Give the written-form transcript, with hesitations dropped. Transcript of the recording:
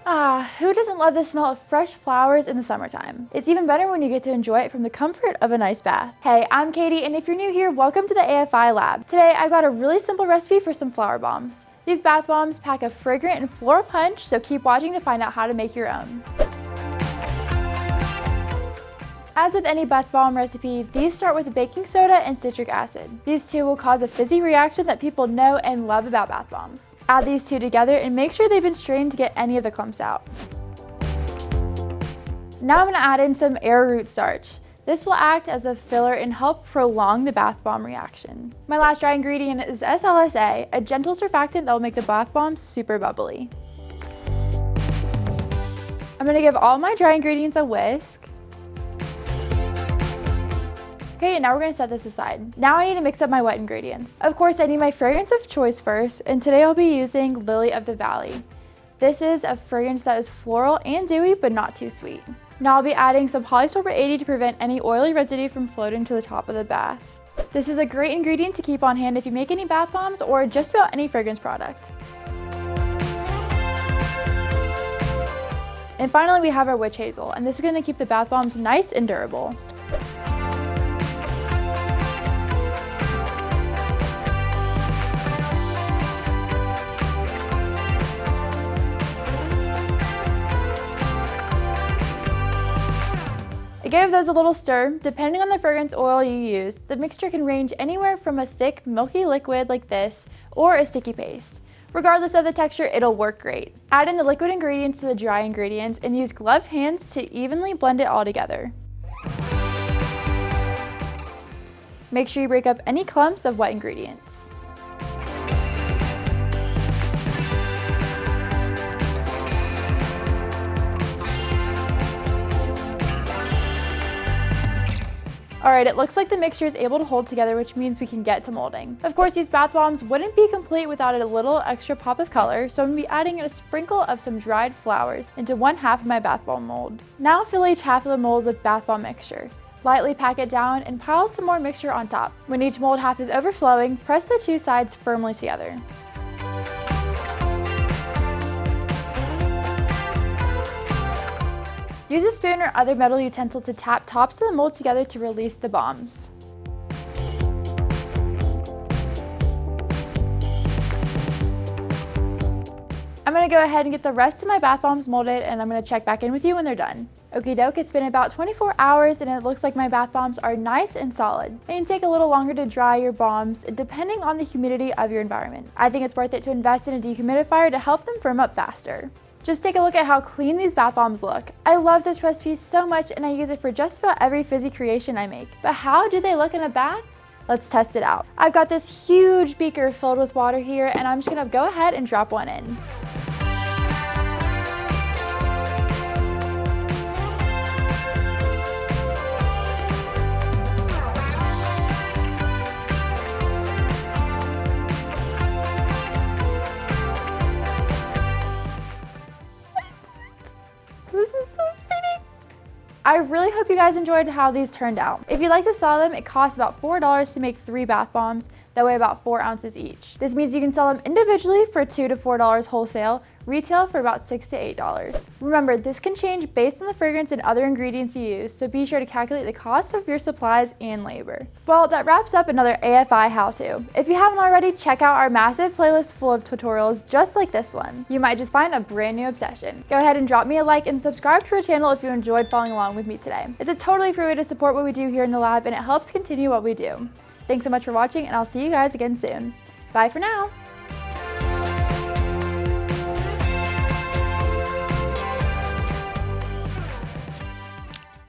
Ah, who doesn't love the smell of fresh flowers in the summertime? It's even better when you get to enjoy it from the comfort of a nice bath. Hey, I'm Katie, and if you're new here, welcome to the AFI Lab. Today, I've got a really simple recipe for some flower bombs. These bath bombs pack a fragrant and floral punch, so keep watching to find out how to make your own. As with any bath bomb recipe, these start with baking soda and citric acid. These two will cause a fizzy reaction that people know and love about bath bombs. Add these two together and make sure they've been strained to get any of the clumps out. Now I'm going to add in some arrowroot starch. This will act as a filler and help prolong the bath bomb reaction. My last dry ingredient is SLSA, a gentle surfactant that will make the bath bombs super bubbly. I'm going to give all my dry ingredients a whisk. Okay, and now we're going to set this aside. Now I need to mix up my wet ingredients. Of course, I need my fragrance of choice first, and today I'll be using Lily of the Valley. This is a fragrance that is floral and dewy, but not too sweet. Now I'll be adding some polysorbate 80 to prevent any oily residue from floating to the top of the bath. This is a great ingredient to keep on hand if you make any bath bombs or just about any fragrance product. And finally, we have our witch hazel, and this is going to keep the bath bombs nice and durable. Give those a little stir. Depending on the fragrance oil you use, the mixture can range anywhere from a thick, milky liquid like this or a sticky paste. Regardless of the texture, it'll work great. Add in the liquid ingredients to the dry ingredients and use gloved hands to evenly blend it all together. Make sure you break up any clumps of wet ingredients. Alright, it looks like the mixture is able to hold together, which means we can get to molding. Of course, these bath bombs wouldn't be complete without a little extra pop of color, so I'm going to be adding a sprinkle of some dried flowers into 1/2 of my bath bomb mold. Now fill each half of the mold with bath bomb mixture. Lightly pack it down and pile some more mixture on top. When each mold half is overflowing, press the two sides firmly together. Use a spoon or other metal utensil to tap tops of the mold together to release the bombs. I'm going to go ahead and get the rest of my bath bombs molded, and I'm going to check back in with you when they're done. Okie doke, it's been about 24 hours and it looks like my bath bombs are nice and solid. It can take a little longer to dry your bombs depending on the humidity of your environment. I think it's worth it to invest in a dehumidifier to help them firm up faster. Just take a look at how clean these bath bombs look. I love this recipe so much and I use it for just about every fizzy creation I make. But how do they look in a bath? Let's test it out. I've got this huge beaker filled with water here and I'm just gonna go ahead and drop one in. This is so pretty. I really hope you guys enjoyed how these turned out. If you'd like to sell them, it costs about $4 to make 3 bath bombs that weigh about 4 ounces each. This means you can sell them individually for $2 to $4 wholesale, retail for about $6 to $8. Remember, this can change based on the fragrance and other ingredients you use, so be sure to calculate the cost of your supplies and labor. Well, that wraps up another AFI how-to. If you haven't already, check out our massive playlist full of tutorials just like this one. You might just find a brand new obsession. Go ahead and drop me a like and subscribe to our channel if you enjoyed following along with me today. It's a totally free way to support what we do here in the lab, and it helps continue what we do. Thanks so much for watching, and I'll see you guys again soon. Bye for now.